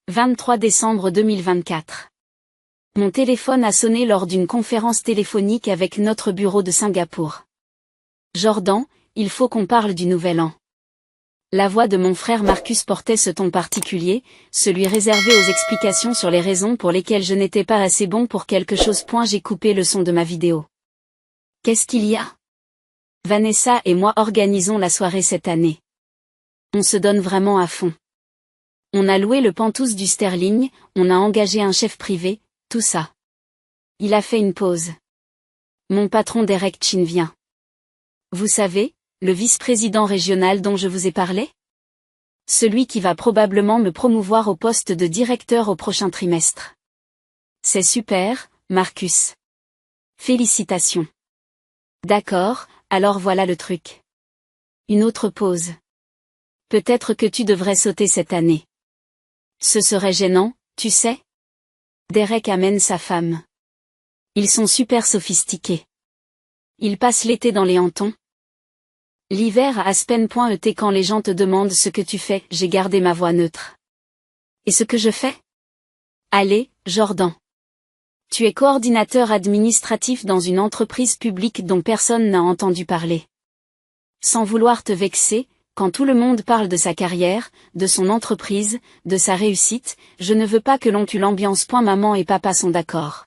23 décembre 2024. Mon téléphone a sonné lors d'une conférence téléphonique avec notre bureau de Singapour. Jordan, il faut qu'on parle du nouvel an. La voix de mon frère Marcus portait ce ton particulier, celui réservé aux explications sur les raisons pour lesquelles je n'étais pas assez bon pour quelque chose. J'ai coupé le son de ma vidéo. Qu'est-ce qu'il y a? Vanessa et moi organisons la soirée cette année. On se donne vraiment à fond. On a loué le Penthouse du Sterling, on a engagé un chef privé, tout ça. Il a fait une pause. Mon patron Derek Chin vient. Vous savez, le vice-président régional dont je vous ai parlé? Celui qui va probablement me promouvoir au poste de directeur au prochain trimestre. C'est super, Marcus. Félicitations. D'accord, alors voilà le truc. Une autre pause. Peut-être que tu devrais sauter cette année. Ce serait gênant, tu sais. Derek amène sa femme. Ils sont super sophistiqués. Ils passent l'été dans les hantons. L'hiver à Aspen.et quand les gens te demandent ce que tu fais, j'ai gardé ma voix neutre. Et ce que je fais? Allez, Jordan. Tu es coordinateur administratif dans une entreprise publique dont personne n'a entendu parler. Sans vouloir te vexer, quand tout le monde parle de sa carrière, de son entreprise, de sa réussite, je ne veux pas que l'on tue l'ambiance. Maman et papa sont d'accord.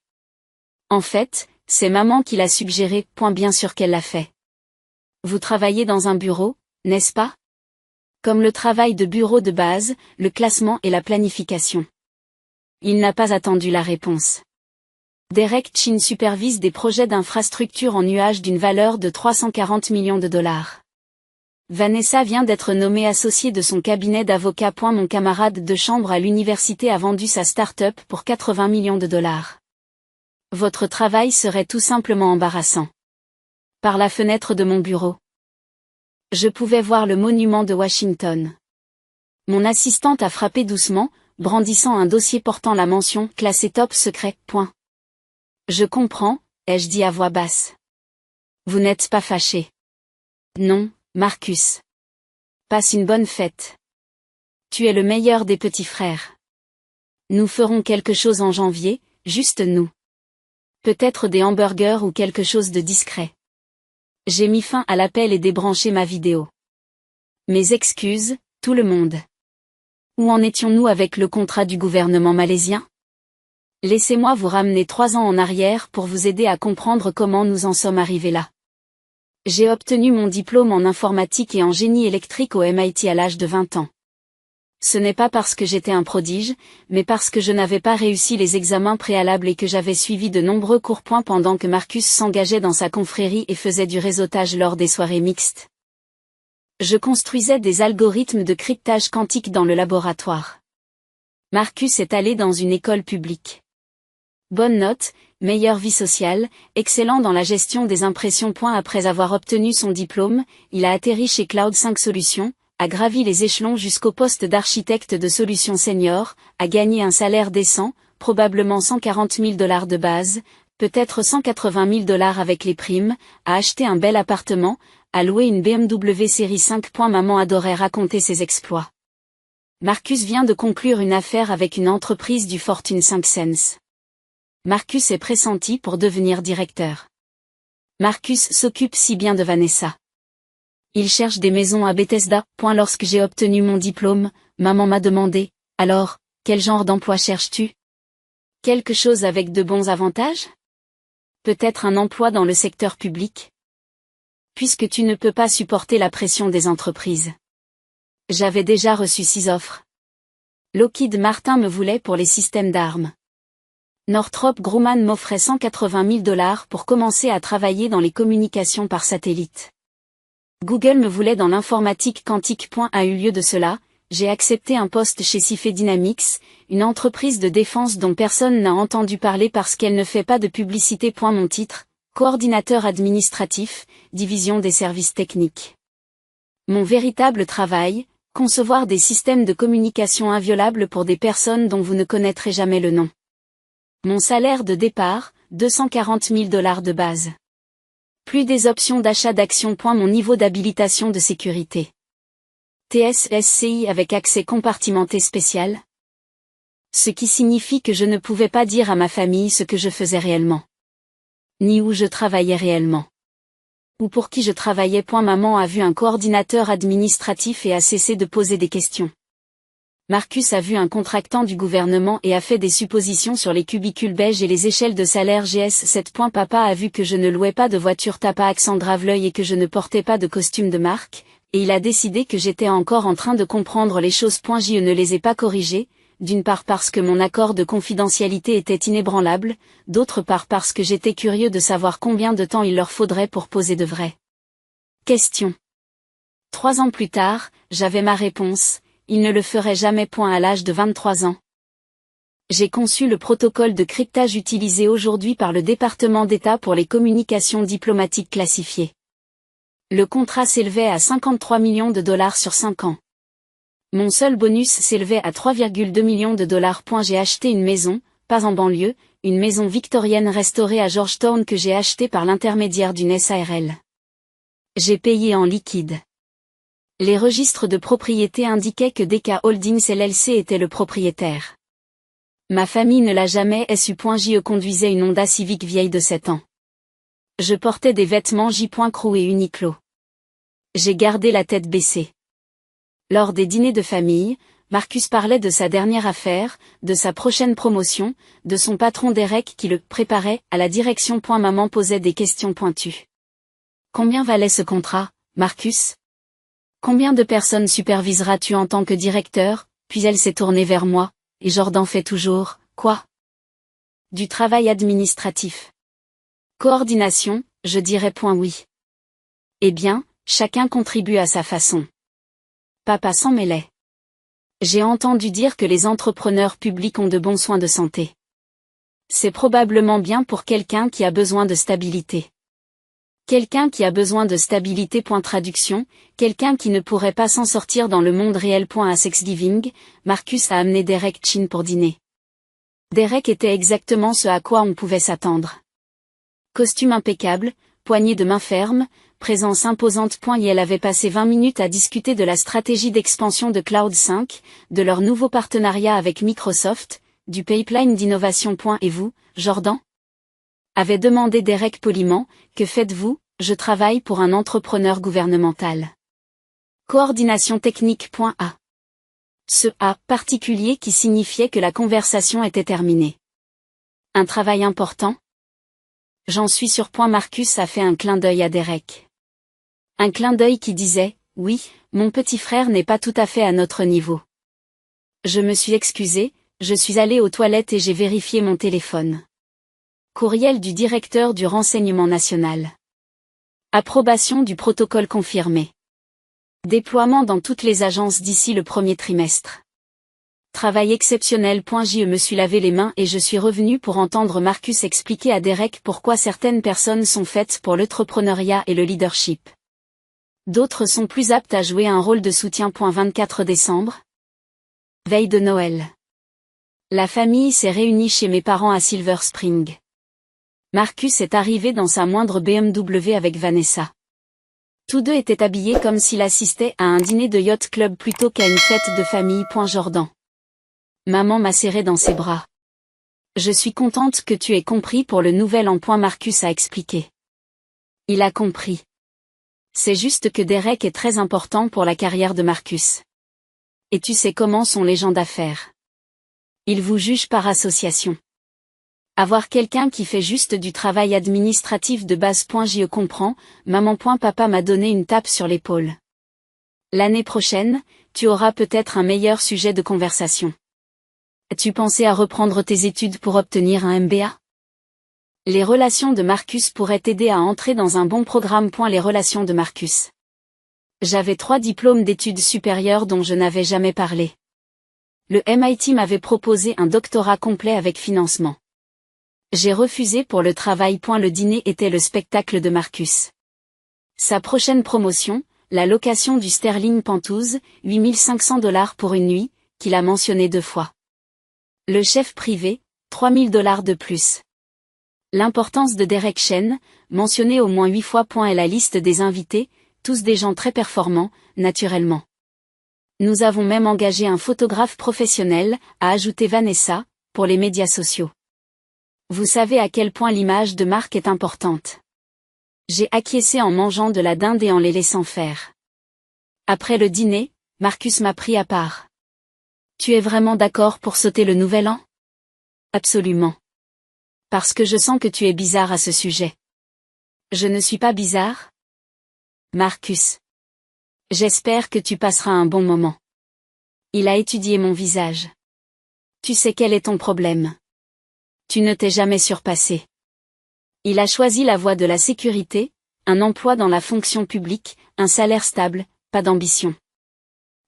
En fait, c'est maman qui l'a suggéré. Bien sûr qu'elle l'a fait. Vous travaillez dans un bureau, n'est-ce pas? Comme le travail de bureau de base, le classement et la planification. Il n'a pas attendu la réponse. Derek Chin supervise des projets d'infrastructure en nuage d'une valeur de 340 millions de dollars. Vanessa vient d'être nommée associée de son cabinet d'avocats. Mon camarade de chambre à l'université a vendu sa start-up pour 80 millions de dollars. Votre travail serait tout simplement embarrassant. Par la fenêtre de mon bureau, je pouvais voir le monument de Washington. Mon assistante a frappé doucement, brandissant un dossier portant la mention « classé top secret ». Je comprends, ai-je dit à voix basse. Vous n'êtes pas fâché? Non, Marcus. Passe une bonne fête. Tu es le meilleur des petits frères. Nous ferons quelque chose en janvier, juste nous. Peut-être des hamburgers ou quelque chose de discret. J'ai mis fin à l'appel et débranché ma vidéo. Mes excuses, tout le monde. Où en étions-nous avec le contrat du gouvernement malaisien? Laissez-moi vous ramener 3 ans en arrière pour vous aider à comprendre comment nous en sommes arrivés là. J'ai obtenu mon diplôme en informatique et en génie électrique au MIT à l'âge de 20 ans. Ce n'est pas parce que j'étais un prodige, mais parce que je n'avais pas réussi les examens préalables et que j'avais suivi de nombreux cours. Pendant que Marcus s'engageait dans sa confrérie et faisait du réseautage lors des soirées mixtes. Je construisais des algorithmes de cryptage quantique dans le laboratoire. Marcus est allé dans une école publique. Bonne note, meilleure vie sociale, excellent dans la gestion des impressions. Après avoir obtenu son diplôme, il a atterri chez Cloud5 Solutions, a gravi les échelons jusqu'au poste d'architecte de solutions senior, a gagné un salaire décent, probablement 140 000 $ de base, peut-être 180 000 $ avec les primes, a acheté un bel appartement, a loué une BMW série 5. Maman adorait raconter ses exploits. Marcus vient de conclure une affaire avec une entreprise du Fortune 500. Marcus est pressenti pour devenir directeur. Marcus s'occupe si bien de Vanessa. Il cherche des maisons à Bethesda. Lorsque j'ai obtenu mon diplôme, maman m'a demandé, alors, quel genre d'emploi cherches-tu? Quelque chose avec de bons avantages? Peut-être un emploi dans le secteur public? Puisque tu ne peux pas supporter la pression des entreprises. J'avais déjà reçu 6 offres. Lockheed Martin me voulait pour les systèmes d'armes. Northrop Grumman m'offrait 180 000 $ pour commencer à travailler dans les communications par satellite. Google me voulait dans l'informatique quantique. A eu lieu de cela, j'ai accepté un poste chez Cifé Dynamics, une entreprise de défense dont personne n'a entendu parler parce qu'elle ne fait pas de publicité. Mon titre, coordinateur administratif, division des services techniques. Mon véritable travail, concevoir des systèmes de communication inviolables pour des personnes dont vous ne connaîtrez jamais le nom. Mon salaire de départ, 240 000 $ de base. Plus des options d'achat d'actions. Mon niveau d'habilitation de sécurité. TSSCI avec accès compartimenté spécial. Ce qui signifie que je ne pouvais pas dire à ma famille ce que je faisais réellement. Ni où je travaillais réellement. Ou pour qui je travaillais. Maman a vu un coordinateur administratif et a cessé de poser des questions. Marcus a vu un contractant du gouvernement et a fait des suppositions sur les cubicules beiges et les échelles de salaire GS7. Papa a vu que je ne louais pas de voiture accent grave l'œil et que je ne portais pas de costume de marque, et il a décidé que j'étais encore en train de comprendre les choses. Je ne les ai pas corrigées, d'une part parce que mon accord de confidentialité était inébranlable, d'autre part parce que j'étais curieux de savoir combien de temps il leur faudrait pour poser de vraies questions. 3 ans plus tard, j'avais ma réponse. Il ne le ferait jamais. À l'âge de 23 ans. J'ai conçu le protocole de cryptage utilisé aujourd'hui par le département d'État pour les communications diplomatiques classifiées. Le contrat s'élevait à 53 millions de dollars sur 5 ans. Mon seul bonus s'élevait à 3,2 millions de dollars. J'ai acheté une maison, pas en banlieue, une maison victorienne restaurée à Georgetown que j'ai achetée par l'intermédiaire d'une SARL. J'ai payé en liquide. Les registres de propriété indiquaient que DK Holdings LLC était le propriétaire. Ma famille ne l'a jamais su. Je conduisais une Honda Civic vieille de 7 ans. Je portais des vêtements J.Crew et Uniqlo. J'ai gardé la tête baissée. Lors des dîners de famille, Marcus parlait de sa dernière affaire, de sa prochaine promotion, de son patron Derek qui le préparait à la direction. Maman posait des questions pointues. Combien valait ce contrat, Marcus ? Combien de personnes superviseras-tu en tant que directeur ? Puis elle s'est tournée vers moi, et Jordan fait toujours, quoi ? Du travail administratif. Coordination, je dirais oui. Eh bien, chacun contribue à sa façon. Papa s'en mêlait. J'ai entendu dire que les entrepreneurs publics ont de bons soins de santé. C'est probablement bien pour quelqu'un qui a besoin de stabilité. Quelqu'un qui a besoin de stabilité. Traduction, quelqu'un qui ne pourrait pas s'en sortir dans le monde réel. À Thanksgiving, Marcus a amené Derek Chin pour dîner. Derek était exactement ce à quoi on pouvait s'attendre. Costume impeccable, poignée de main ferme, présence imposante. Et elle avait passé 20 minutes à discuter de la stratégie d'expansion de Cloud 5, de leur nouveau partenariat avec Microsoft, du pipeline d'innovation. Et vous, Jordan ? Avait demandé Derek poliment, que faites-vous ? Je travaille pour un entrepreneur gouvernemental. Coordination technique. A. Ce A particulier qui signifiait que la conversation était terminée. Un travail important ? J'en suis sûr. Marcus a fait un clin d'œil à Derek. Un clin d'œil qui disait, oui, mon petit frère n'est pas tout à fait à notre niveau. Je me suis excusé, je suis allé aux toilettes et j'ai vérifié mon téléphone. Courriel du directeur du renseignement national. Approbation du protocole confirmé. Déploiement dans toutes les agences d'ici le premier trimestre. Travail exceptionnel. Je me suis lavé les mains et je suis revenu pour entendre Marcus expliquer à Derek pourquoi certaines personnes sont faites pour l'entrepreneuriat et le leadership. D'autres sont plus aptes à jouer un rôle de soutien. 24 décembre. Veille de Noël. La famille s'est réunie chez mes parents à Silver Spring. Marcus est arrivé dans sa moindre BMW avec Vanessa. Tous deux étaient habillés comme s'ils assistaient à un dîner de yacht club plutôt qu'à une fête de famille. Jordan. Maman m'a serré dans ses bras. Je suis contente que tu aies compris pour le nouvel an. Marcus a expliqué. Il a compris. C'est juste que Derek est très important pour la carrière de Marcus. Et tu sais comment sont les gens d'affaires. Ils vous jugent par association. Avoir quelqu'un qui fait juste du travail administratif de base. Je comprends, maman. Papa m'a donné une tape sur l'épaule. L'année prochaine, tu auras peut-être un meilleur sujet de conversation. As-tu pensé à reprendre tes études pour obtenir un MBA ? Les relations de Marcus pourraient t'aider à entrer dans un bon programme. Les relations de Marcus. J'avais 3 diplômes d'études supérieures dont je n'avais jamais parlé. Le MIT m'avait proposé un doctorat complet avec financement. J'ai refusé pour le travail. Le dîner était le spectacle de Marcus. Sa prochaine promotion, la location du Sterling Pantouse, $8 500 pour une nuit, qu'il a mentionné 2 fois. Le chef privé, $3 000 de plus. L'importance de Derek Chen, mentionné au moins 8 fois. Et la liste des invités, tous des gens très performants, naturellement. Nous avons même engagé un photographe professionnel, a ajouté Vanessa, pour les médias sociaux. Vous savez à quel point l'image de marque est importante. J'ai acquiescé en mangeant de la dinde et en les laissant faire. Après le dîner, Marcus m'a pris à part. Tu es vraiment d'accord pour sauter le nouvel an? Absolument. Parce que je sens que tu es bizarre à ce sujet. Je ne suis pas bizarre? Marcus. J'espère que tu passeras un bon moment. Il a étudié mon visage. Tu sais quel est ton problème. Tu ne t'es jamais surpassé. Il a choisi la voie de la sécurité, un emploi dans la fonction publique, un salaire stable, pas d'ambition.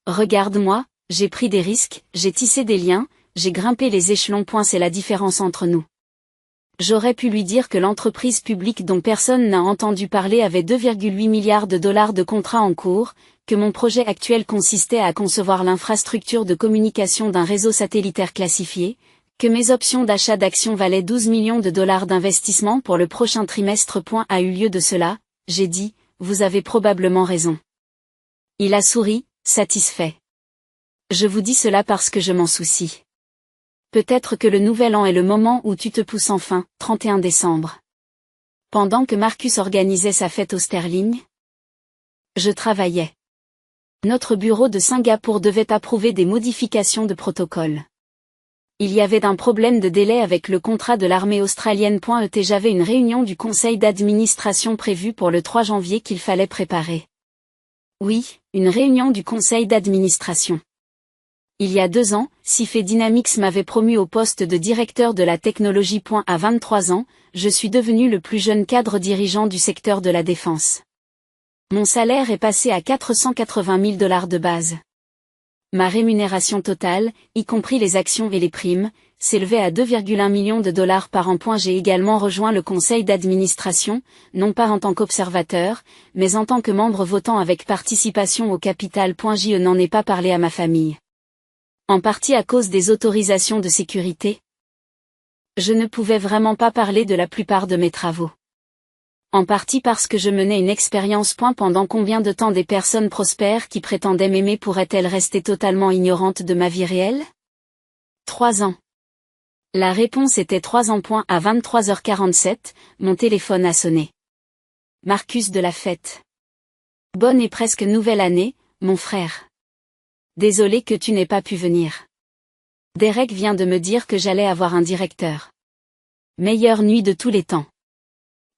Regarde-moi, j'ai pris des risques, j'ai tissé des liens, j'ai grimpé les échelons. C'est la différence entre nous. J'aurais pu lui dire que l'entreprise publique dont personne n'a entendu parler avait 2,8 milliards de dollars de contrats en cours, que mon projet actuel consistait à concevoir l'infrastructure de communication d'un réseau satellitaire classifié, que mes options d'achat d'actions valaient 12 millions de dollars d'investissement pour le prochain trimestre. A eu lieu de cela, j'ai dit, vous avez probablement raison. Il a souri, satisfait. Je vous dis cela parce que je m'en soucie. Peut-être que le nouvel an est le moment où tu te pousses enfin, 31 décembre. Pendant que Marcus organisait sa fête au Sterling, je travaillais. Notre bureau de Singapour devait approuver des modifications de protocole. Il y avait un problème de délai avec le contrat de l'armée australienne. J'avais une réunion du conseil d'administration prévue pour le 3 janvier qu'il fallait préparer. Oui, une réunion du conseil d'administration. Il y a 2 ans, CIFE Dynamics m'avait promu au poste de directeur de la technologie. À 23 ans, je suis devenu le plus jeune cadre dirigeant du secteur de la défense. Mon salaire est passé à 480 000 dollars de base. Ma rémunération totale, y compris les actions et les primes, s'élevait à 2,1 millions de dollars par an. J'ai également rejoint le conseil d'administration, non pas en tant qu'observateur, mais en tant que membre votant avec participation au capital. Je n'en ai pas parlé à ma famille. En partie à cause des autorisations de sécurité. Je ne pouvais vraiment pas parler de la plupart de mes travaux. En partie parce que je menais une expérience. Pendant combien de temps des personnes prospères qui prétendaient m'aimer pourraient-elles rester totalement ignorantes de ma vie réelle? 3 ans. La réponse était 3 ans. À 23h47, mon téléphone a sonné. Marcus de la fête. Bonne et presque nouvelle année, mon frère. Désolé que tu n'aies pas pu venir. Derek vient de me dire que j'allais avoir un directeur. Meilleure nuit de tous les temps.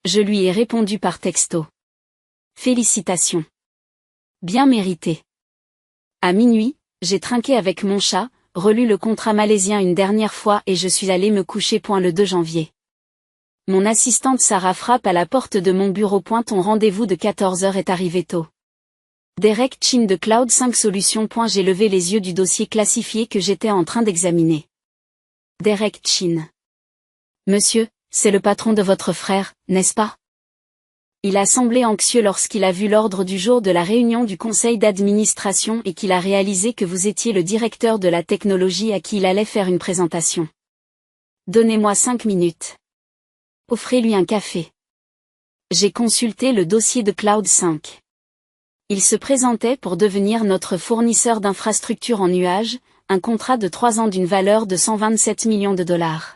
Je lui ai répondu par texto. Félicitations. Bien mérité. À minuit, j'ai trinqué avec mon chat, relu le contrat malaisien une dernière fois et je suis allé me coucher. Le 2 janvier. Mon assistante Sarah frappe à la porte de mon bureau. Ton rendez-vous de 14h est arrivé tôt. Derek Chin de Cloud 5 Solutions. J'ai levé les yeux du dossier classifié que j'étais en train d'examiner. Derek Chin. Monsieur, c'est le patron de votre frère, n'est-ce pas? Il a semblé anxieux lorsqu'il a vu l'ordre du jour de la réunion du conseil d'administration et qu'il a réalisé que vous étiez le directeur de la technologie à qui il allait faire une présentation. Donnez-moi 5 minutes. Offrez-lui un café. J'ai consulté le dossier de Cloud 5. Il se présentait pour devenir notre fournisseur d'infrastructures en nuage, un contrat de 3 ans d'une valeur de 127 millions de dollars.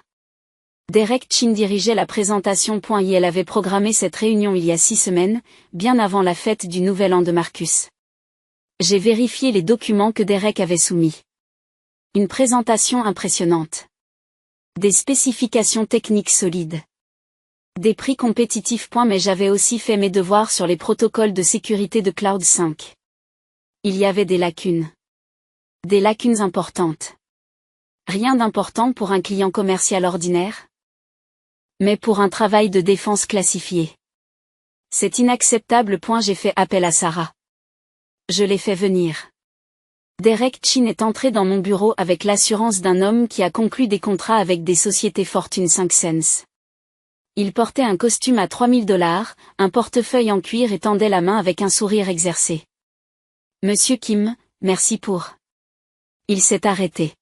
Derek Chin dirigeait la présentation. Elle avait programmé cette réunion il y a 6 semaines, bien avant la fête du Nouvel An de Marcus. J'ai vérifié les documents que Derek avait soumis. Une présentation impressionnante. Des spécifications techniques solides. Des prix compétitifs. Mais j'avais aussi fait mes devoirs sur les protocoles de sécurité de Cloud 5. Il y avait des lacunes. Des lacunes importantes. Rien d'important pour un client commercial ordinaire. Mais pour un travail de défense classifié. C'est inacceptable. J'ai fait appel à Sarah. Je l'ai fait venir. Derek Chin est entré dans mon bureau avec l'assurance d'un homme qui a conclu des contrats avec des sociétés Fortune 500. Il portait un costume à 3 000 dollars, un portefeuille en cuir et tendait la main avec un sourire exercé. Monsieur Kim, merci pour. Il s'est arrêté.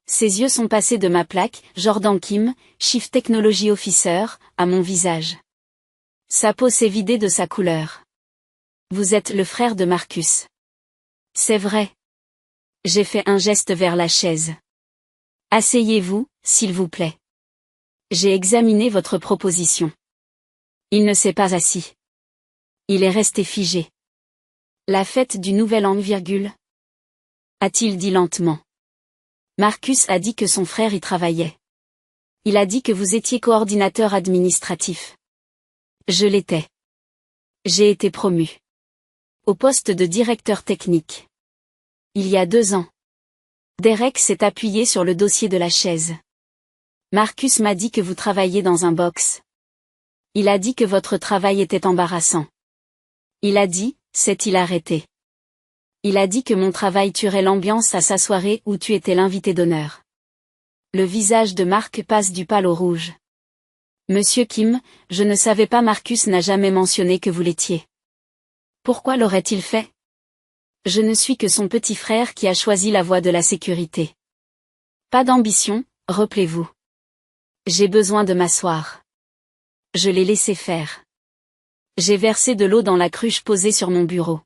Ses yeux sont passés de ma plaque, Jordan Kim, Chief Technology Officer, à mon visage. Sa peau s'est vidée de sa couleur. Vous êtes le frère de Marcus. C'est vrai. J'ai fait un geste vers la chaise. Asseyez-vous, s'il vous plaît. J'ai examiné votre proposition. Il ne s'est pas assis. Il est resté figé. La fête du Nouvel An, a-t-il dit lentement. Marcus a dit que son frère y travaillait. Il a dit que vous étiez coordinateur administratif. Je l'étais. J'ai été promu. Au poste de directeur technique. Il y a 2 ans. Derek s'est appuyé sur le dossier de la chaise. Marcus m'a dit que vous travailliez dans un box. Il a dit que votre travail était embarrassant. Il a dit, s'est-il arrêté. Il a dit que mon travail tuerait l'ambiance à sa soirée où tu étais l'invité d'honneur. Le visage de Marc passe du pâle au rouge. Monsieur Kim, je ne savais pas, Marcus n'a jamais mentionné que vous l'étiez. Pourquoi l'aurait-il fait? Je ne suis que son petit frère qui a choisi la voie de la sécurité. Pas d'ambition, rappelez-vous. J'ai besoin de m'asseoir. Je l'ai laissé faire. J'ai versé de l'eau dans la cruche posée sur mon bureau.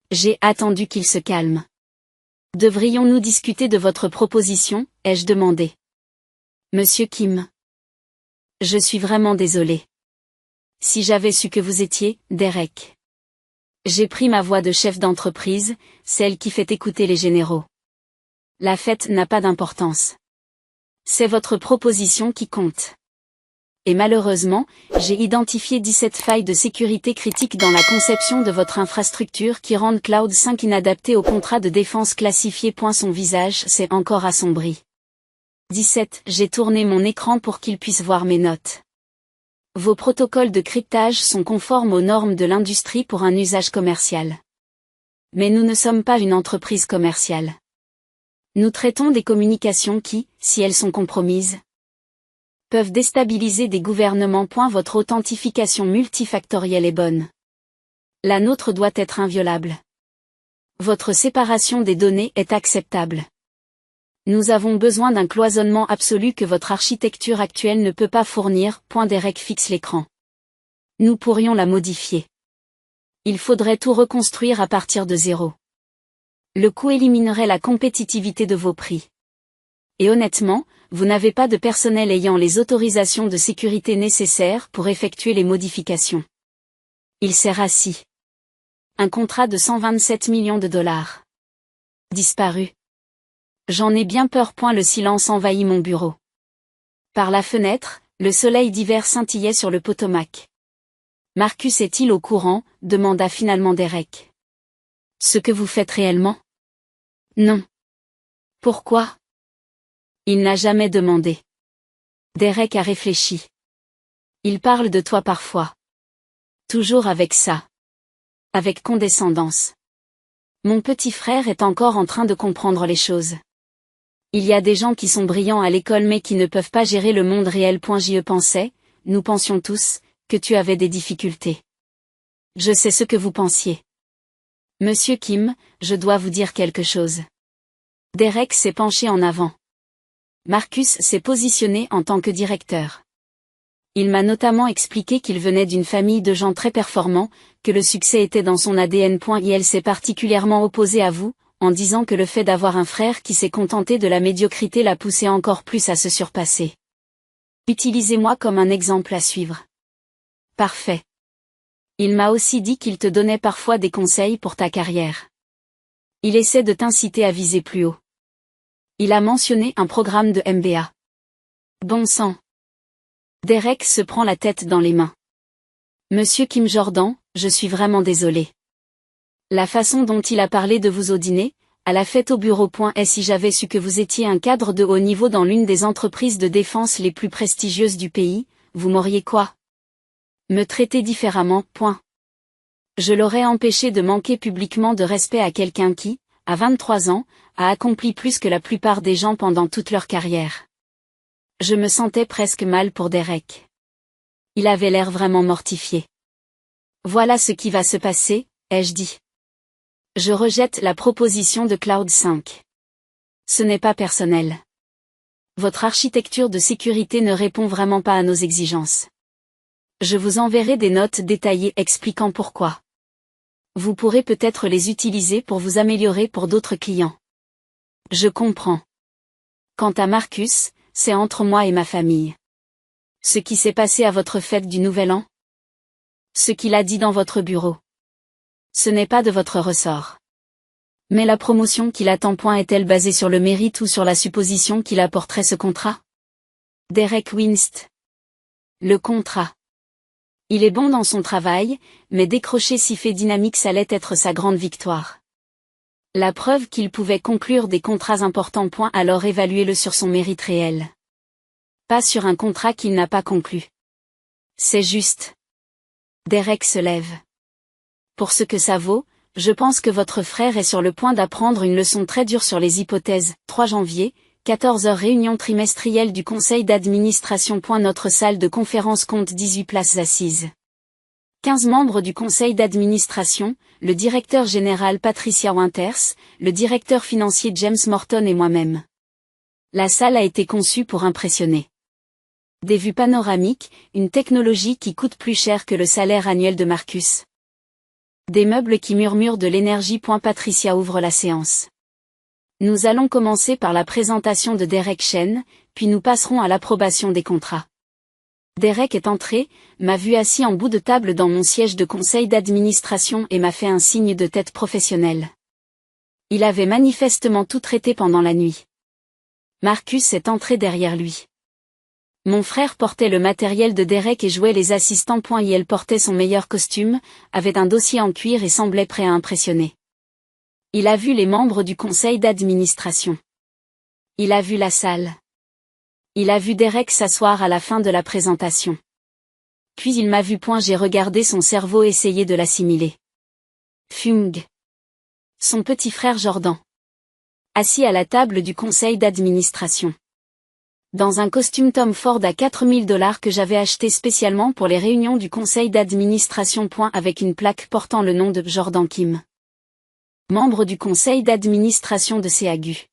J'ai attendu qu'il se calme. Devrions-nous discuter de votre proposition, ai-je demandé. Monsieur Kim. Je suis vraiment désolé. Si j'avais su que vous étiez, Derek. J'ai pris ma voix de chef d'entreprise, celle qui fait écouter les généraux. La fête n'a pas d'importance. C'est votre proposition qui compte. Et malheureusement, j'ai identifié 17 failles de sécurité critiques dans la conception de votre infrastructure qui rendent Cloud 5 inadapté au contrat de défense classifié. Son visage s'est encore assombri. 17. J'ai tourné mon écran pour qu'il puisse voir mes notes. Vos protocoles de cryptage sont conformes aux normes de l'industrie pour un usage commercial. Mais nous ne sommes pas une entreprise commerciale. Nous traitons des communications qui, si elles sont compromises, peuvent déstabiliser des gouvernements. Votre authentification multifactorielle est bonne. La nôtre doit être inviolable. Votre séparation des données est acceptable. Nous avons besoin d'un cloisonnement absolu que votre architecture actuelle ne peut pas fournir. Derek fixe l'écran. Nous pourrions la modifier. Il faudrait tout reconstruire à partir de zéro. Le coût éliminerait la compétitivité de vos prix. Et honnêtement, vous n'avez pas de personnel ayant les autorisations de sécurité nécessaires pour effectuer les modifications. Il s'est rassis. Un contrat de 127 millions de dollars. Disparu. J'en ai bien peur. Le silence envahit mon bureau. Par la fenêtre, le soleil d'hiver scintillait sur le Potomac. Marcus est-il au courant? Demanda finalement Derek. Ce que vous faites réellement? Non. Pourquoi? Il n'a jamais demandé. Derek a réfléchi. Il parle de toi parfois. Toujours avec ça. Avec condescendance. Mon petit frère est encore en train de comprendre les choses. Il y a des gens qui sont brillants à l'école mais qui ne peuvent pas gérer le monde réel. J'y pensais, nous pensions tous, que tu avais des difficultés. Je sais ce que vous pensiez. Monsieur Kim, je dois vous dire quelque chose. Derek s'est penché en avant. Marcus s'est positionné en tant que directeur. Il m'a notamment expliqué qu'il venait d'une famille de gens très performants, que le succès était dans son ADN. Et elle s'est particulièrement opposée à vous, en disant que le fait d'avoir un frère qui s'est contenté de la médiocrité l'a poussé encore plus à se surpasser. Utilisez-moi comme un exemple à suivre. Parfait. Il m'a aussi dit qu'il te donnait parfois des conseils pour ta carrière. Il essaie de t'inciter à viser plus haut. Il a mentionné un programme de MBA. Bon sang. Derek se prend la tête dans les mains. Monsieur Kim Jordan, je suis vraiment désolé. La façon dont il a parlé de vous au dîner, à la fête au bureau. Et si j'avais su que vous étiez un cadre de haut niveau dans l'une des entreprises de défense les plus prestigieuses du pays, vous m'auriez quoi? Me traiter différemment. Je l'aurais empêché de manquer publiquement de respect à quelqu'un qui, à 23 ans, a accompli plus que la plupart des gens pendant toute leur carrière. Je me sentais presque mal pour Derek. Il avait l'air vraiment mortifié. Voilà ce qui va se passer, ai-je dit. Je rejette la proposition de Cloud 5. Ce n'est pas personnel. Votre architecture de sécurité ne répond vraiment pas à nos exigences. Je vous enverrai des notes détaillées expliquant pourquoi. Vous pourrez peut-être les utiliser pour vous améliorer pour d'autres clients. Je comprends. Quant à Marcus, c'est entre moi et ma famille. Ce qui s'est passé à votre fête du Nouvel An? Ce qu'il a dit dans votre bureau. Ce n'est pas de votre ressort. Mais la promotion qu'il attend point est-elle basée sur le mérite ou sur la supposition qu'il apporterait ce contrat? Derek Winst. Le contrat. Il est bon dans son travail, mais décrocher si fait Dynamics allait être sa grande victoire. La preuve qu'il pouvait conclure des contrats importants. Alors évaluez-le sur son mérite réel. Pas sur un contrat qu'il n'a pas conclu. C'est juste. Derek se lève. Pour ce que ça vaut, je pense que votre frère est sur le point d'apprendre une leçon très dure sur les hypothèses. 3 janvier, 14h réunion trimestrielle du conseil d'administration. Notre salle de conférence compte 18 places assises. 15 membres du conseil d'administration, le directeur général Patricia Winters, le directeur financier James Morton et moi-même. La salle a été conçue pour impressionner. Des vues panoramiques, une technologie qui coûte plus cher que le salaire annuel de Marcus. Des meubles qui murmurent de l'énergie. Patricia ouvre la séance. Nous allons commencer par la présentation de Derek Chen, puis nous passerons à l'approbation des contrats. Derek est entré, m'a vu assis en bout de table dans mon siège de conseil d'administration et m'a fait un signe de tête professionnel. Il avait manifestement tout traité pendant la nuit. Marcus est entré derrière lui. Mon frère portait le matériel de Derek et jouait les assistants. Il portait son meilleur costume, avait un dossier en cuir et semblait prêt à impressionner. Il a vu les membres du conseil d'administration. Il a vu la salle. Il a vu Derek s'asseoir à la fin de la présentation. Puis il m'a vu. J'ai regardé son cerveau essayer de l'assimiler. Fung. Son petit frère Jordan. Assis à la table du conseil d'administration. Dans un costume Tom Ford à $4000 que j'avais acheté spécialement pour les réunions du conseil d'administration. Avec une plaque portant le nom de Jordan Kim. Membre du conseil d'administration de CAGU.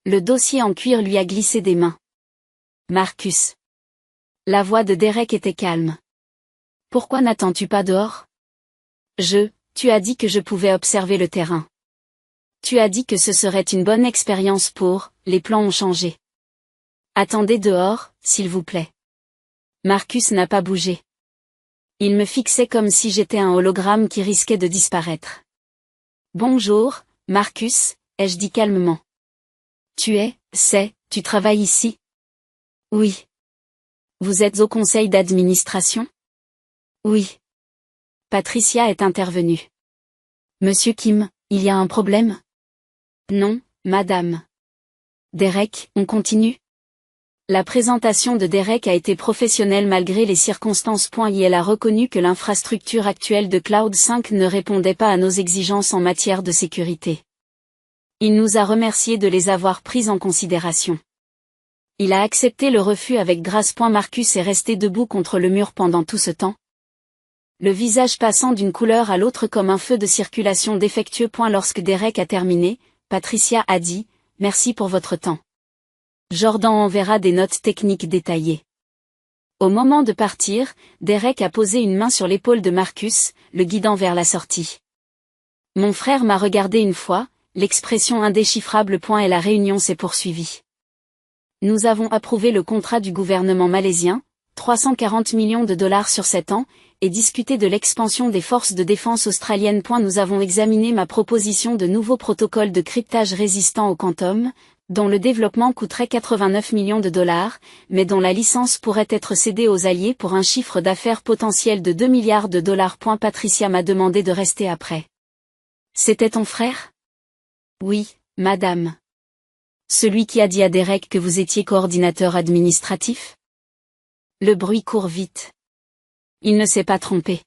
Le dossier en cuir lui a glissé des mains. Marcus. La voix de Derek était calme. Pourquoi n'attends-tu pas dehors? Tu as dit que je pouvais observer le terrain. Tu as dit que ce serait une bonne expérience les plans ont changé. Attendez dehors, s'il vous plaît. Marcus n'a pas bougé. Il me fixait comme si j'étais un hologramme qui risquait de disparaître. Bonjour, Marcus, ai-je dit calmement. Tu travailles ici? Oui. Vous êtes au conseil d'administration? Oui. Patricia est intervenue. Monsieur Kim, il y a un problème? Non, madame. Derek, on continue? La présentation de Derek a été professionnelle malgré les circonstances. Elle a reconnu que l'infrastructure actuelle de Cloud 5 ne répondait pas à nos exigences en matière de sécurité. Il nous a remerciés de les avoir prises en considération. Il a accepté le refus avec grâce. Marcus est resté debout contre le mur pendant tout ce temps. Le visage passant d'une couleur à l'autre comme un feu de circulation défectueux. Lorsque Derek a terminé, Patricia a dit, merci pour votre temps. Jordan enverra des notes techniques détaillées. Au moment de partir, Derek a posé une main sur l'épaule de Marcus, le guidant vers la sortie. Mon frère m'a regardé une fois, l'expression indéchiffrable. Et la réunion s'est poursuivie. Nous avons approuvé le contrat du gouvernement malaisien, 340 millions de dollars sur 7 ans, et discuté de l'expansion des forces de défense australiennes. Nous avons examiné ma proposition de nouveaux protocoles de cryptage résistants au quantum, dont le développement coûterait 89 millions de dollars, mais dont la licence pourrait être cédée aux alliés pour un chiffre d'affaires potentiel de 2 milliards de dollars. Patricia m'a demandé de rester après. C'était ton frère? Oui, madame. Celui qui a dit à Derek que vous étiez coordinateur administratif? Le bruit court vite. Il ne s'est pas trompé.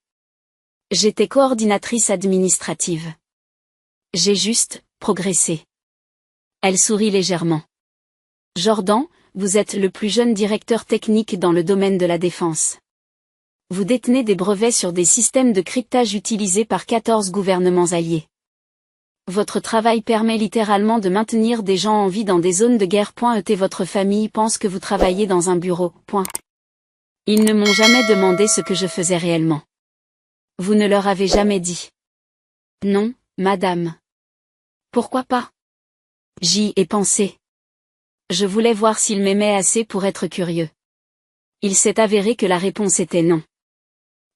J'étais coordinatrice administrative. J'ai juste progressé. Elle sourit légèrement. Jordan, vous êtes le plus jeune directeur technique dans le domaine de la défense. Vous détenez des brevets sur des systèmes de cryptage utilisés par 14 gouvernements alliés. Votre travail permet littéralement de maintenir des gens en vie dans des zones de guerre. Votre famille pense que vous travaillez dans un bureau. Ils ne m'ont jamais demandé ce que je faisais réellement. Vous ne leur avez jamais dit? Non, madame. Pourquoi pas? J'y ai pensé. Je voulais voir s'il m'aimait assez pour être curieux. Il s'est avéré que la réponse était non.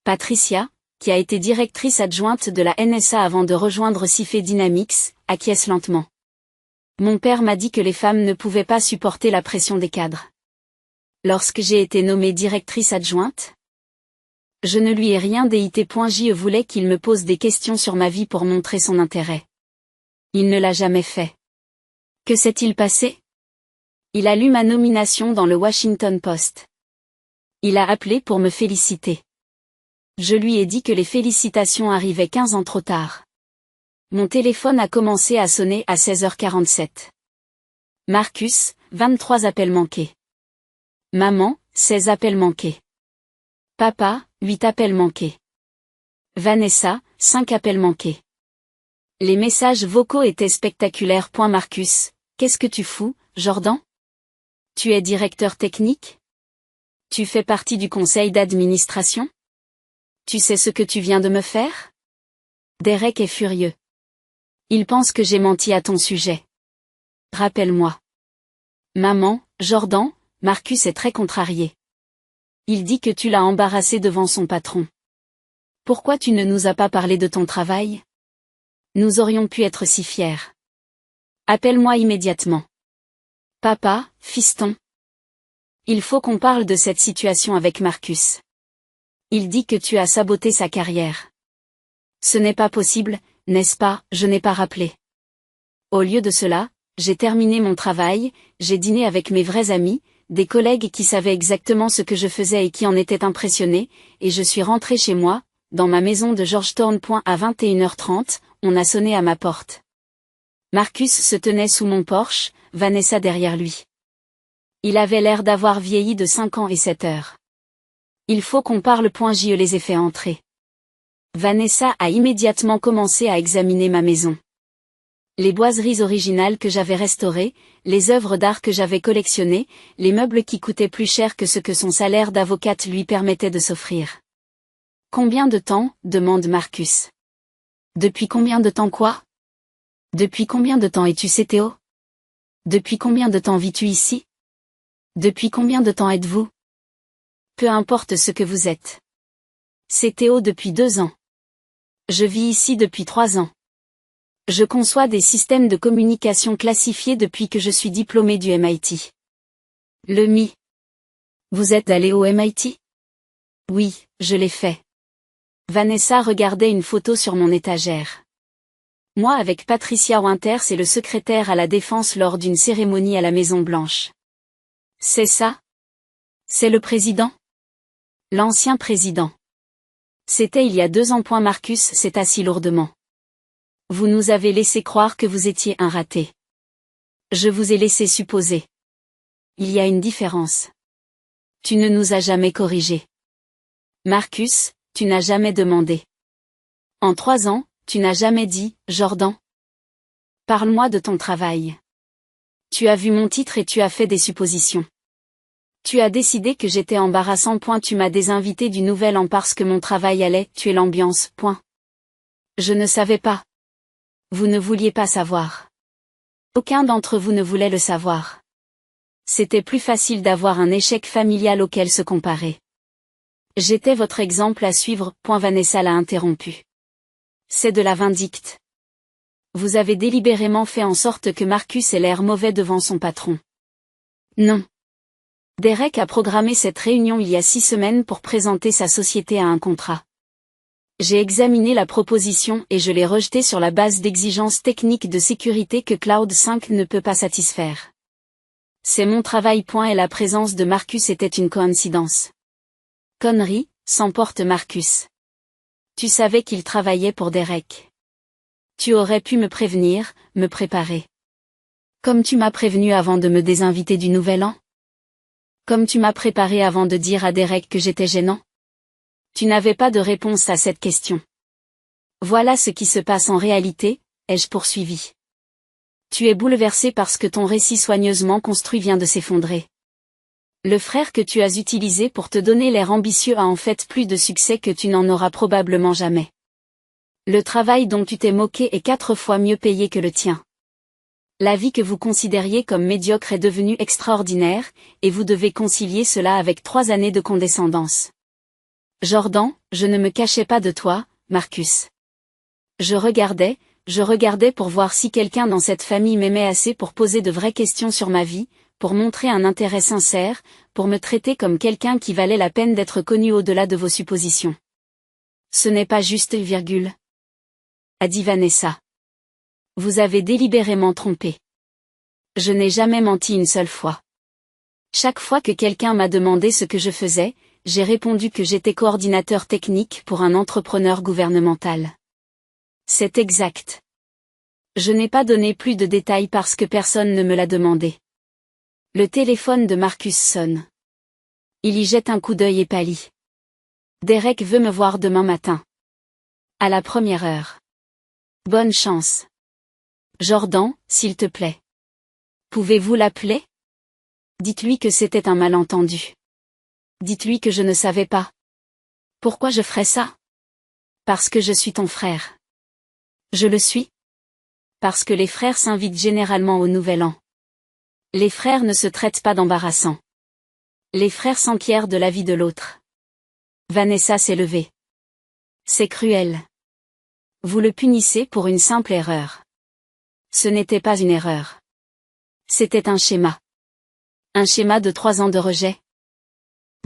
Patricia, qui a été directrice adjointe de la NSA avant de rejoindre Cifé Dynamics, acquiesce lentement. Mon père m'a dit que les femmes ne pouvaient pas supporter la pression des cadres. Lorsque j'ai été nommée directrice adjointe, je ne lui ai rien dit. Je voulais qu'il me pose des questions sur ma vie pour montrer son intérêt. Il ne l'a jamais fait. Que s'est-il passé? Il a lu ma nomination dans le Washington Post. Il a appelé pour me féliciter. Je lui ai dit que les félicitations arrivaient 15 ans trop tard. Mon téléphone a commencé à sonner à 16h47. Marcus, 23 appels manqués. Maman, 16 appels manqués. Papa, 8 appels manqués. Vanessa, 5 appels manqués. Les messages vocaux étaient spectaculaires. Marcus, qu'est-ce que tu fous, Jordan? Tu es directeur technique? Tu fais partie du conseil d'administration? Tu sais ce que tu viens de me faire? Derek est furieux. Il pense que j'ai menti à ton sujet. Rappelle-moi. Maman, Jordan, Marcus est très contrarié. Il dit que tu l'as embarrassé devant son patron. Pourquoi tu ne nous as pas parlé de ton travail? Nous aurions pu être si fiers. Appelle-moi immédiatement. Papa, fiston. Il faut qu'on parle de cette situation avec Marcus. Il dit que tu as saboté sa carrière. Ce n'est pas possible, n'est-ce pas? Je n'ai pas rappelé. Au lieu de cela, j'ai terminé mon travail, j'ai dîné avec mes vrais amis, des collègues qui savaient exactement ce que je faisais et qui en étaient impressionnés, et je suis rentré chez moi, dans ma maison de Georgetown. À 21h30, on a sonné à ma porte. Marcus se tenait sous mon porche, Vanessa derrière lui. Il avait l'air d'avoir vieilli de 5 ans et 7 heures. Il faut qu'on parle. Je les ai fait entrer. Vanessa a immédiatement commencé à examiner ma maison. Les boiseries originales que j'avais restaurées, les œuvres d'art que j'avais collectionnées, les meubles qui coûtaient plus cher que ce que son salaire d'avocate lui permettait de s'offrir. Combien de temps? Demande Marcus. Depuis combien de temps quoi? Depuis combien de temps es-tu Théo? Depuis combien de temps vis-tu ici? Depuis combien de temps êtes-vous? Peu importe ce que vous êtes. C'est Théo depuis 2 ans. Je vis ici depuis 3 ans. Je conçois des systèmes de communication classifiés depuis que je suis diplômé du MIT. Le MI. Vous êtes allé au MIT? Oui, je l'ai fait. Vanessa regardait une photo sur mon étagère. Moi avec Patricia Winters et le secrétaire à la défense lors d'une cérémonie à la Maison Blanche. C'est ça? C'est le président? L'ancien président. C'était il y a 2 ans. Marcus s'est assis lourdement. Vous nous avez laissé croire que vous étiez un raté. Je vous ai laissé supposer. Il y a une différence. Tu ne nous as jamais corrigés. Marcus, tu n'as jamais demandé. En 3 ans, tu n'as jamais dit, Jordan. Parle-moi de ton travail. Tu as vu mon titre et tu as fait des suppositions. Tu as décidé que j'étais embarrassant. Tu m'as désinvité du Nouvel An parce que mon travail allait tuer l'ambiance. Je ne savais pas. Vous ne vouliez pas savoir. Aucun d'entre vous ne voulait le savoir. C'était plus facile d'avoir un échec familial auquel se comparer. J'étais votre exemple à suivre. Vanessa l'a interrompu. C'est de la vindicte. Vous avez délibérément fait en sorte que Marcus ait l'air mauvais devant son patron. Non. Derek a programmé cette réunion il y a 6 semaines pour présenter sa société à un contrat. J'ai examiné la proposition et je l'ai rejetée sur la base d'exigences techniques de sécurité que Cloud 5 ne peut pas satisfaire. C'est mon travail. Et la présence de Marcus était une coïncidence. Connerie, s'emporte Marcus. Tu savais qu'il travaillait pour Derek. Tu aurais pu me prévenir, me préparer. Comme tu m'as prévenu avant de me désinviter du Nouvel An? Comme tu m'as préparé avant de dire à Derek que j'étais gênant? Tu n'avais pas de réponse à cette question. Voilà ce qui se passe en réalité, ai-je poursuivi. Tu es bouleversé parce que ton récit soigneusement construit vient de s'effondrer. Le frère que tu as utilisé pour te donner l'air ambitieux a en fait plus de succès que tu n'en auras probablement jamais. Le travail dont tu t'es moqué est 4 fois mieux payé que le tien. La vie que vous considériez comme médiocre est devenue extraordinaire, et vous devez concilier cela avec 3 années de condescendance. Jordan, je ne me cachais pas de toi, Marcus. Je regardais pour voir si quelqu'un dans cette famille m'aimait assez pour poser de vraies questions sur ma vie, pour montrer un intérêt sincère, pour me traiter comme quelqu'un qui valait la peine d'être connu au-delà de vos suppositions. Ce n'est pas juste, a dit Vanessa. Vous avez délibérément trompé. Je n'ai jamais menti une seule fois. Chaque fois que quelqu'un m'a demandé ce que je faisais, j'ai répondu que j'étais coordinateur technique pour un entrepreneur gouvernemental. C'est exact. Je n'ai pas donné plus de détails parce que personne ne me l'a demandé. Le téléphone de Marcus sonne. Il y jette un coup d'œil et pâlit. Derek veut me voir demain matin. À la première heure. Bonne chance. Jordan, s'il te plaît. Pouvez-vous l'appeler? Dites-lui que c'était un malentendu. Dites-lui que je ne savais pas. Pourquoi je ferais ça? Parce que je suis ton frère. Je le suis? Parce que les frères s'invitent généralement au Nouvel An. Les frères ne se traitent pas d'embarrassants. Les frères s'enquièrent de la vie de l'autre. Vanessa s'est levée. C'est cruel. Vous le punissez pour une simple erreur. Ce n'était pas une erreur. C'était un schéma. Un schéma de 3 ans de rejet.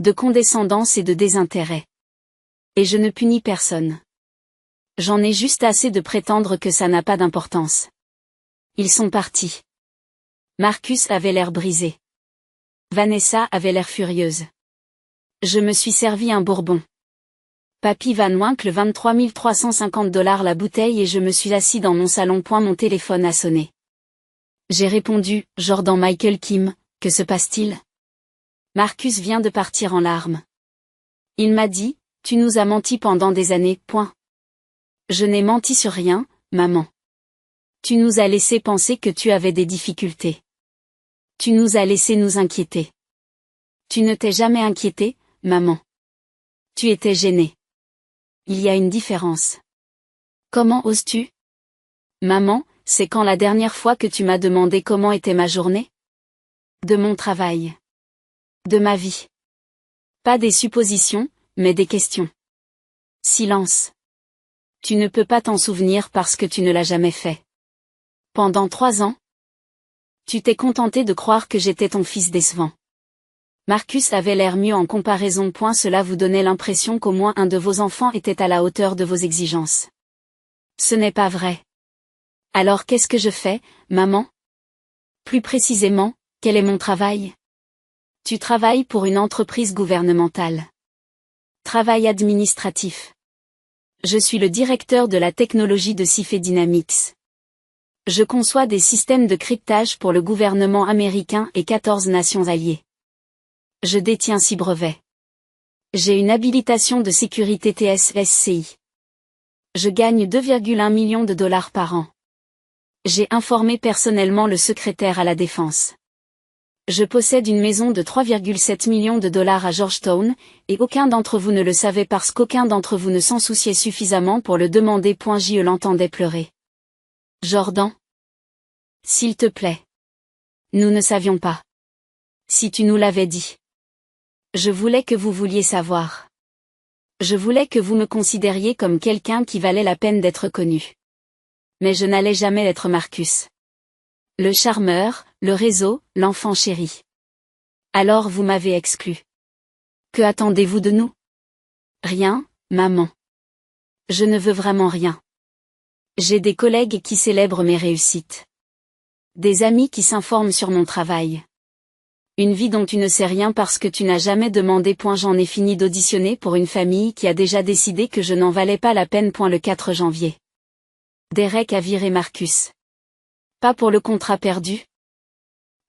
De condescendance et de désintérêt. Et je ne punis personne. J'en ai juste assez de prétendre que ça n'a pas d'importance. Ils sont partis. Marcus avait l'air brisé. Vanessa avait l'air furieuse. Je me suis servi un bourbon. Papy Van Winkle 23 350 $ la bouteille et je me suis assis dans mon salon. Mon téléphone a sonné. J'ai répondu, Jordan Michael Kim, que se passe-t-il? Marcus vient de partir en larmes. Il m'a dit, tu nous as menti pendant des années, point. Je n'ai menti sur rien, maman. Tu nous as laissé penser que tu avais des difficultés. Tu nous as laissé nous inquiéter. Tu ne t'es jamais inquiété, maman. Tu étais gênée. Il y a une différence. Comment oses-tu? Maman, c'est quand la dernière fois que tu m'as demandé comment était ma journée? De mon travail. De ma vie. Pas des suppositions, mais des questions. Silence. Tu ne peux pas t'en souvenir parce que tu ne l'as jamais fait. Pendant 3 ans? Tu t'es contenté de croire que j'étais ton fils décevant. Marcus avait l'air mieux en comparaison. Cela vous donnait l'impression qu'au moins un de vos enfants était à la hauteur de vos exigences. Ce n'est pas vrai. Alors qu'est-ce que je fais, maman? Plus précisément, quel est mon travail? Tu travailles pour une entreprise gouvernementale. Travail administratif. Je suis le directeur de la technologie de Cipher Dynamics. Je conçois des systèmes de cryptage pour le gouvernement américain et 14 nations alliées. Je détiens 6 brevets. J'ai une habilitation de sécurité TSSCI. Je gagne 2,1 millions de $ par an. J'ai informé personnellement le secrétaire à la Défense. Je possède une maison de 3,7 millions de $ à Georgetown, et aucun d'entre vous ne le savait parce qu'aucun d'entre vous ne s'en souciait suffisamment pour le demander. Je l'entendais pleurer. Jordan? S'il te plaît. Nous ne savions pas. Si tu nous l'avais dit. Je voulais que vous vouliez savoir. Je voulais que vous me considériez comme quelqu'un qui valait la peine d'être connu. Mais je n'allais jamais être Marcus. Le charmeur, le réseau, l'enfant chéri. Alors vous m'avez exclu. Que attendez-vous de nous? Rien, maman. Je ne veux vraiment rien. J'ai des collègues qui célèbrent mes réussites. Des amis qui s'informent sur mon travail. Une vie dont tu ne sais rien parce que tu n'as jamais demandé. J'en ai fini d'auditionner pour une famille qui a déjà décidé que je n'en valais pas la peine. Le 4 janvier. Derek a viré Marcus. Pas pour le contrat perdu,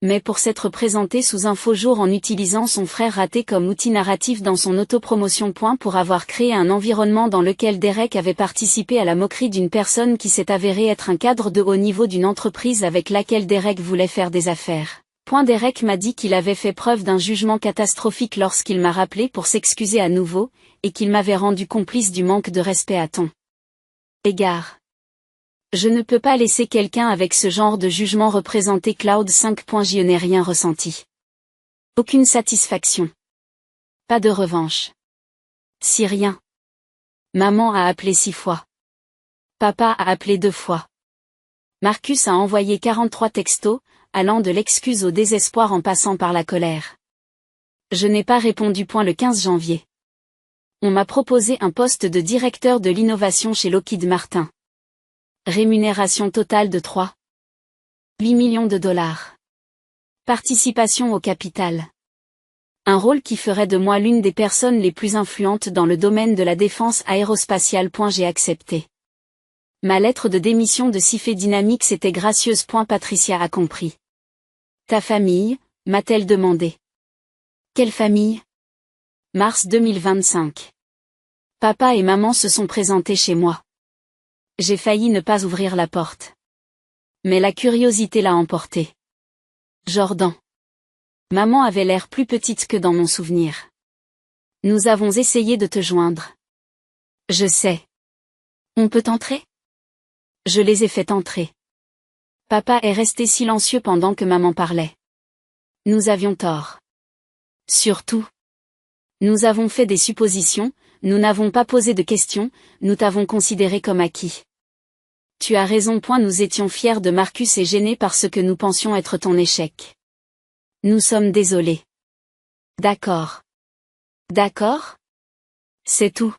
mais pour s'être présenté sous un faux jour en utilisant son frère raté comme outil narratif dans son autopromotion. Pour avoir créé un environnement dans lequel Derek avait participé à la moquerie d'une personne qui s'est avérée être un cadre de haut niveau d'une entreprise avec laquelle Derek voulait faire des affaires. Derek m'a dit qu'il avait fait preuve d'un jugement catastrophique lorsqu'il m'a rappelé pour s'excuser à nouveau, et qu'il m'avait rendu complice du manque de respect à ton égard. Je ne peux pas laisser quelqu'un avec ce genre de jugement représenter Cloud 5. Je n'ai rien ressenti. Aucune satisfaction. Pas de revanche. Si rien. Maman a appelé 6 fois. Papa a appelé 2 fois. Marcus a envoyé 43 textos, allant de l'excuse au désespoir en passant par la colère. Je n'ai pas répondu. Le 15 janvier. On m'a proposé un poste de directeur de l'innovation chez Lockheed Martin. Rémunération totale de 3,8 millions de dollars. Participation au capital. Un rôle qui ferait de moi l'une des personnes les plus influentes dans le domaine de la défense aérospatiale. J'ai accepté. Ma lettre de démission de Cifé Dynamics était gracieuse. Patricia a compris. Ta famille, m'a-t-elle demandé. Quelle famille? Mars 2025. Papa et maman se sont présentés chez moi. J'ai failli ne pas ouvrir la porte. Mais la curiosité l'a emporté. Jordan. Maman avait l'air plus petite que dans mon souvenir. Nous avons essayé de te joindre. Je sais. On peut entrer? Je les ai fait entrer. Papa est resté silencieux pendant que maman parlait. Nous avions tort. Surtout. Nous avons fait des suppositions, nous n'avons pas posé de questions, nous t'avons considéré comme acquis. Tu as raison. Nous étions fiers de Marcus et gênés par ce que nous pensions être ton échec. Nous sommes désolés. D'accord. D'accord? C'est tout.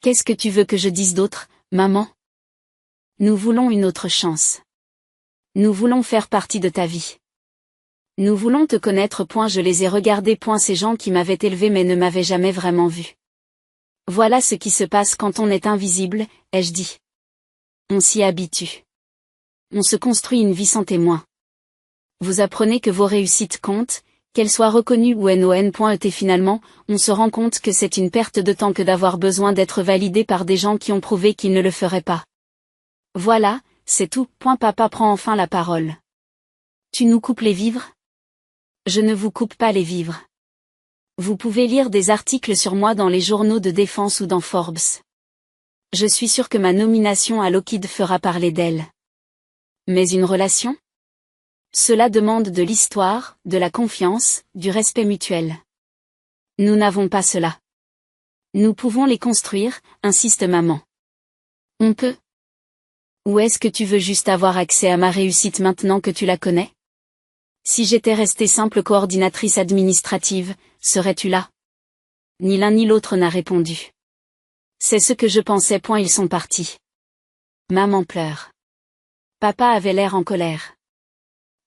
Qu'est-ce que tu veux que je dise d'autre, maman? Nous voulons une autre chance. Nous voulons faire partie de ta vie. Nous voulons te connaître. Je les ai regardés. Ces gens qui m'avaient élevé mais ne m'avaient jamais vraiment vu. Voilà ce qui se passe quand on est invisible, ai-je dit. On s'y habitue. On se construit une vie sans témoin. Vous apprenez que vos réussites comptent, qu'elles soient reconnues ou non. Et finalement, on se rend compte que c'est une perte de temps que d'avoir besoin d'être validé par des gens qui ont prouvé qu'ils ne le feraient pas. Voilà, c'est tout. Papa prend enfin la parole. Tu nous coupes les vivres? Je ne vous coupe pas les vivres. Vous pouvez lire des articles sur moi dans les journaux de défense ou dans Forbes. Je suis sûr que ma nomination à Lockheed fera parler d'elle. Mais une relation? Cela demande de l'histoire, de la confiance, du respect mutuel. Nous n'avons pas cela. Nous pouvons les construire, insiste maman. On peut. Ou est-ce que tu veux juste avoir accès à ma réussite maintenant que tu la connais? Si j'étais restée simple coordinatrice administrative, serais-tu là? Ni l'un ni l'autre n'a répondu. C'est ce que je pensais. Ils sont partis. Maman pleure. Papa avait l'air en colère.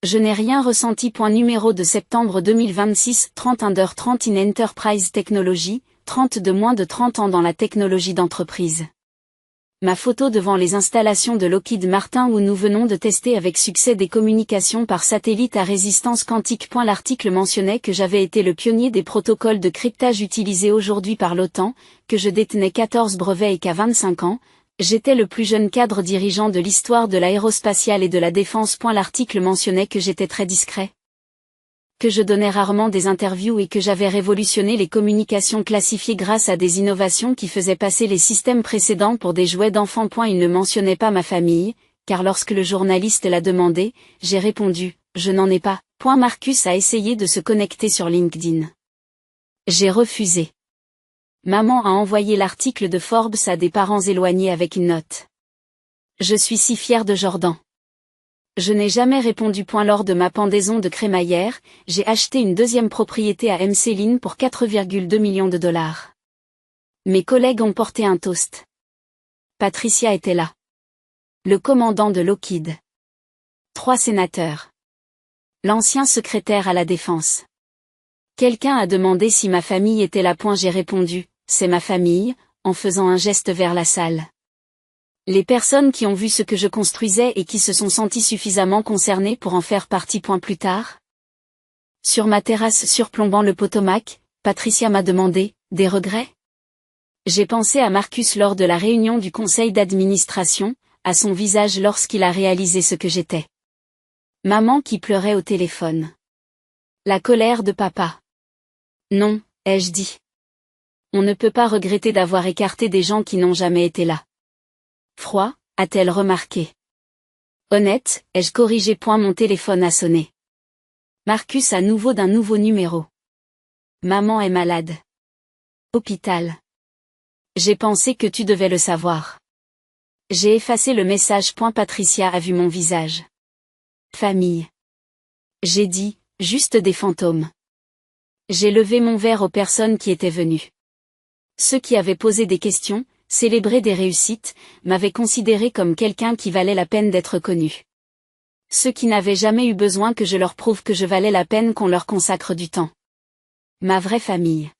Je n'ai rien ressenti. Numéro de septembre 2026, 30 in Enterprise Technology, 30 de moins de 30 ans dans la technologie d'entreprise. Ma photo devant les installations de Lockheed Martin où nous venons de tester avec succès des communications par satellite à résistance quantique. L'article mentionnait que j'avais été le pionnier des protocoles de cryptage utilisés aujourd'hui par l'OTAN, que je détenais 14 brevets et qu'à 25 ans, j'étais le plus jeune cadre dirigeant de l'histoire de l'aérospatiale et de la défense. L'article mentionnait que j'étais très discret. Que je donnais rarement des interviews et que j'avais révolutionné les communications classifiées grâce à des innovations qui faisaient passer les systèmes précédents pour des jouets d'enfants. Il ne mentionnait pas ma famille, car lorsque le journaliste l'a demandé, j'ai répondu, je n'en ai pas. Marcus a essayé de se connecter sur LinkedIn. J'ai refusé. Maman a envoyé l'article de Forbes à des parents éloignés avec une note. Je suis si fière de Jordan. Je n'ai jamais répondu. Lors de ma pendaison de crémaillère, j'ai acheté une deuxième propriété à Mcéline pour 4,2 millions de dollars. Mes collègues ont porté un toast. Patricia était là. Le commandant de Lockheed. 3 sénateurs. L'ancien secrétaire à la défense. Quelqu'un a demandé si ma famille était là. J'ai répondu, c'est ma famille, en faisant un geste vers la salle. Les personnes qui ont vu ce que je construisais et qui se sont senties suffisamment concernées pour en faire partie. Plus tard. Sur ma terrasse surplombant le Potomac, Patricia m'a demandé, des regrets? J'ai pensé à Marcus lors de la réunion du conseil d'administration, à son visage lorsqu'il a réalisé ce que j'étais. Maman qui pleurait au téléphone. La colère de papa. Non, ai-je dit. On ne peut pas regretter d'avoir écarté des gens qui n'ont jamais été là. Froid, a-t-elle remarqué. Honnête, ai-je corrigé. Mon téléphone a sonné. Marcus à nouveau d'un nouveau numéro. Maman est malade. Hôpital. J'ai pensé que tu devais le savoir. J'ai effacé le message. Patricia a vu mon visage. Famille. J'ai dit, juste des fantômes. J'ai levé mon verre aux personnes qui étaient venues. Ceux qui avaient posé des questions, célébré des réussites, m'avaient considéré comme quelqu'un qui valait la peine d'être connu. Ceux qui n'avaient jamais eu besoin que je leur prouve que je valais la peine qu'on leur consacre du temps. Ma vraie famille.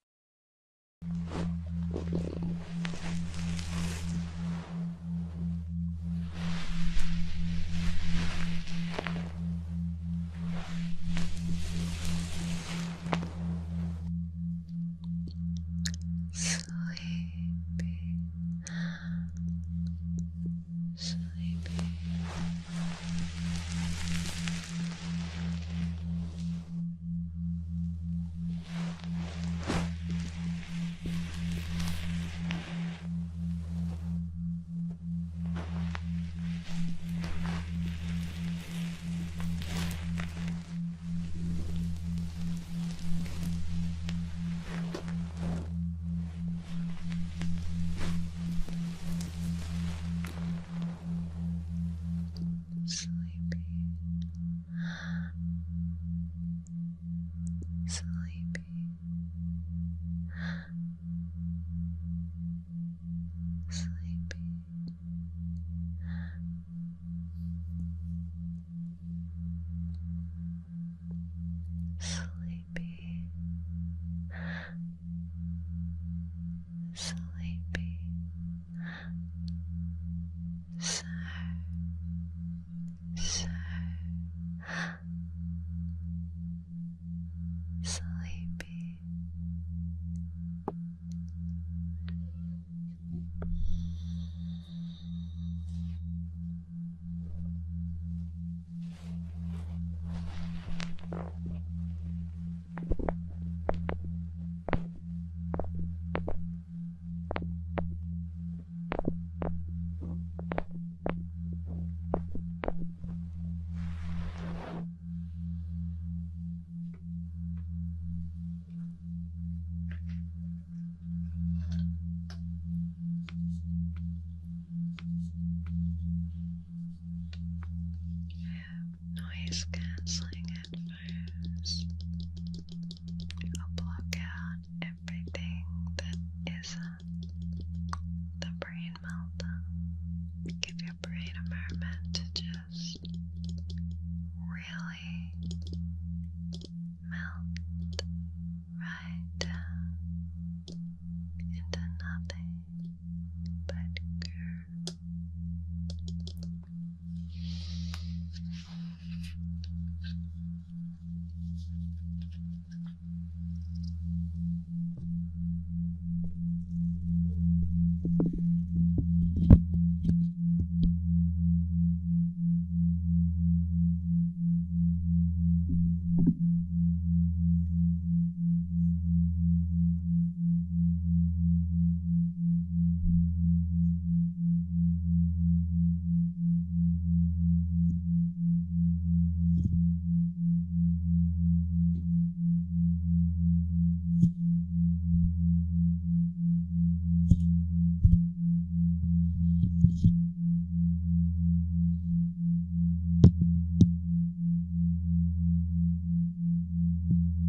Noise